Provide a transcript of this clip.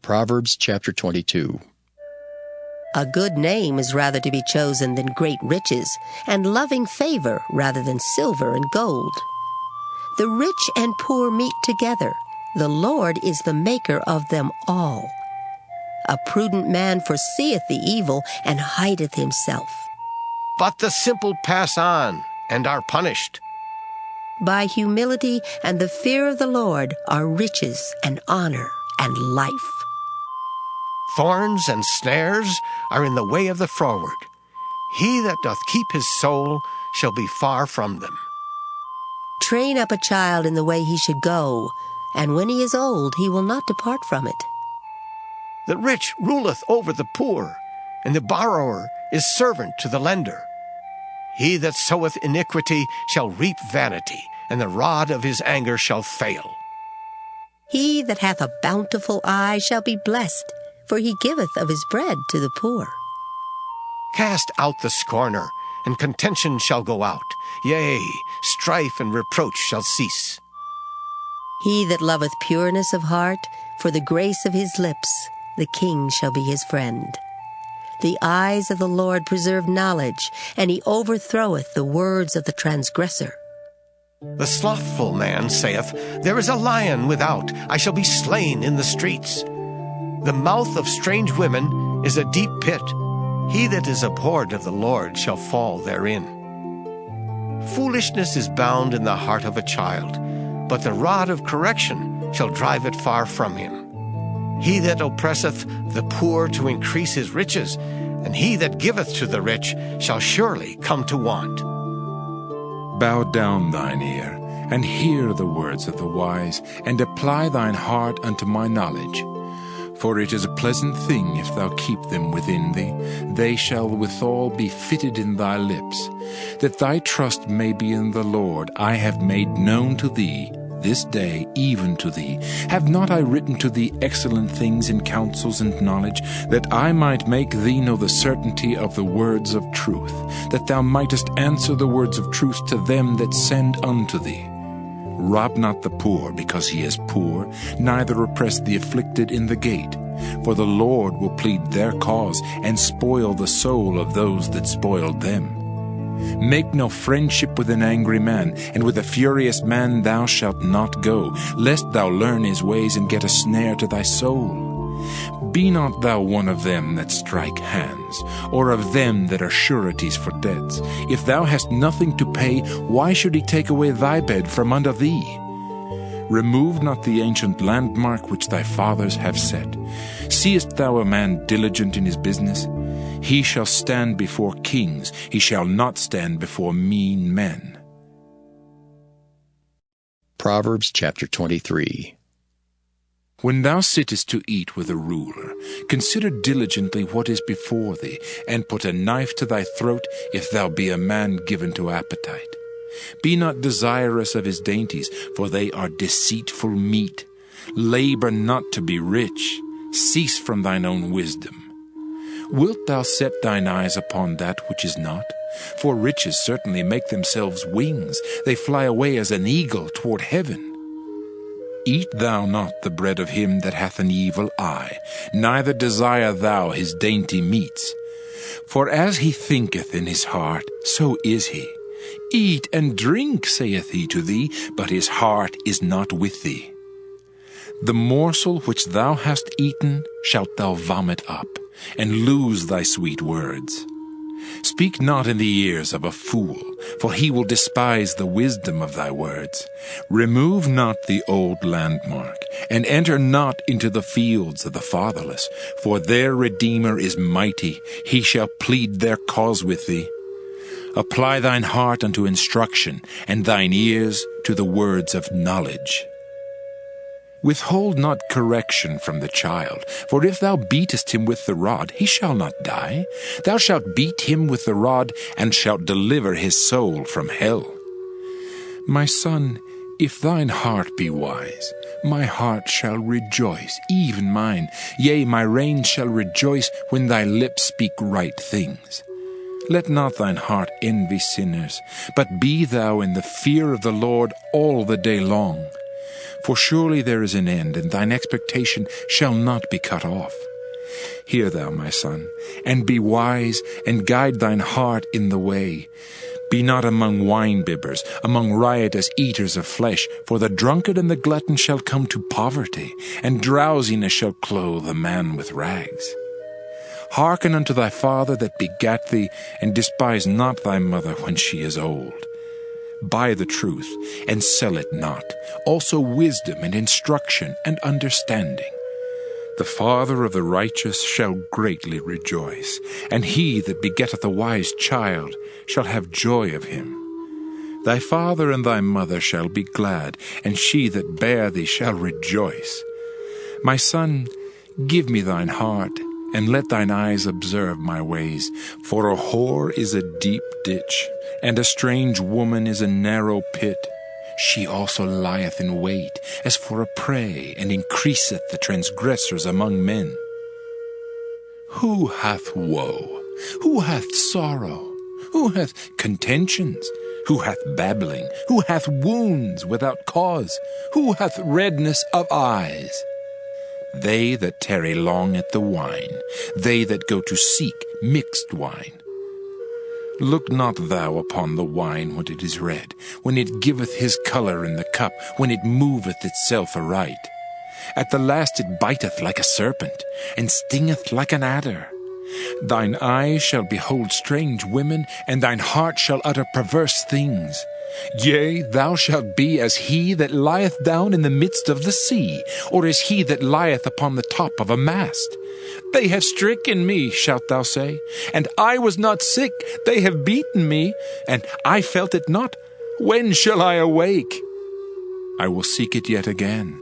Proverbs chapter 22. A good name is rather to be chosen than great riches, and loving favor rather than silver and gold. The rich and poor meet together. The Lord is the maker of them all. A prudent man foreseeth the evil and hideth himself. But the simple pass on and are punished. By humility and the fear of the Lord are riches and honor and life. Thorns and snares are in the way of the froward. He that doth keep his soul shall be far from them. Train up a child in the way he should go, and when he is old he will not depart from it. The rich ruleth over the poor, and the borrower is servant to the lender. He that soweth iniquity shall reap vanity, and the rod of his anger shall fail. He that hath a bountiful eye shall be blessed, for he giveth of his bread to the poor. Cast out the scorner, and contention shall go out. Yea, strife and reproach shall cease. He that loveth pureness of heart, for the grace of his lips, the king shall be his friend. The eyes of the Lord preserve knowledge, and he overthroweth the words of the transgressor. The slothful man saith, There is a lion without, I shall be slain in the streets. The mouth of strange women is a deep pit. He that is abhorred of the Lord shall fall therein. Foolishness is bound in the heart of a child, but the rod of correction shall drive it far from him. He that oppresseth the poor to increase his riches, and he that giveth to the rich shall surely come to want. Bow down thine ear, and hear the words of the wise, and apply thine heart unto my knowledge. For it is a pleasant thing if thou keep them within thee. They shall withal be fitted in thy lips. That thy trust may be in the Lord, I have made known to thee, this day even to thee. Have not I written to thee excellent things in counsels and knowledge, that I might make thee know the certainty of the words of truth, that thou mightest answer the words of truth to them that send unto thee? Rob not the poor because he is poor, neither oppress the afflicted in the gate. For the Lord will plead their cause, and spoil the soul of those that spoiled them. Make no friendship with an angry man, and with a furious man thou shalt not go, lest thou learn his ways and get a snare to thy soul. Be not thou one of them that strike hands, or of them that are sureties for debts. If thou hast nothing to pay, why should he take away thy bed from under thee? Remove not the ancient landmark which thy fathers have set. Seest thou a man diligent in his business? He shall stand before kings, he shall not stand before mean men. Proverbs chapter 23. When thou sittest to eat with a ruler, consider diligently what is before thee, and put a knife to thy throat if thou be a man given to appetite. Be not desirous of his dainties, for they are deceitful meat. Labor not to be rich. Cease from thine own wisdom. Wilt thou set thine eyes upon that which is not? For riches certainly make themselves wings. They fly away as an eagle toward heaven. Eat thou not the bread of him that hath an evil eye, neither desire thou his dainty meats. For as he thinketh in his heart, so is he. Eat and drink, saith he to thee, but his heart is not with thee. The morsel which thou hast eaten shalt thou vomit up, and lose thy sweet words. Speak not in the ears of a fool, for he will despise the wisdom of thy words. Remove not the old landmark, and enter not into the fields of the fatherless, for their Redeemer is mighty, he shall plead their cause with thee. Apply thine heart unto instruction, and thine ears to the words of knowledge. Withhold not correction from the child, for if thou beatest him with the rod, he shall not die. Thou shalt beat him with the rod, and shalt deliver his soul from hell. My son, if thine heart be wise, my heart shall rejoice, even mine. Yea, my reins shall rejoice when thy lips speak right things. Let not thine heart envy sinners, but be thou in the fear of the Lord all the day long. For surely there is an end, and thine expectation shall not be cut off. Hear thou, my son, and be wise, and guide thine heart in the way. Be not among wine-bibbers, among riotous eaters of flesh, for the drunkard and the glutton shall come to poverty, and drowsiness shall clothe a man with rags. Hearken unto thy father that begat thee, and despise not thy mother when she is old. Buy the truth, and sell it not, also wisdom and instruction and understanding. The father of the righteous shall greatly rejoice, and he that begetteth a wise child shall have joy of him. Thy father and thy mother shall be glad, and she that bare thee shall rejoice. My son, give me thine heart, and let thine eyes observe my ways. For a whore is a deep ditch, and a strange woman is a narrow pit. She also lieth in wait as for a prey, and increaseth the transgressors among men. Who hath woe? Who hath sorrow? Who hath contentions? Who hath babbling? Who hath wounds without cause? Who hath redness of eyes? They that tarry long at the wine, they that go to seek mixed wine. Look not thou upon the wine when it is red, when it giveth his colour in the cup, when it moveth itself aright. At the last it biteth like a serpent, and stingeth like an adder. Thine eyes shall behold strange women, and thine heart shall utter perverse things. Yea, thou shalt be as he that lieth down in the midst of the sea, or as he that lieth upon the top of a mast. They have stricken me, shalt thou say, and I was not sick. They have beaten me, and I felt it not. When shall I awake? I will seek it yet again,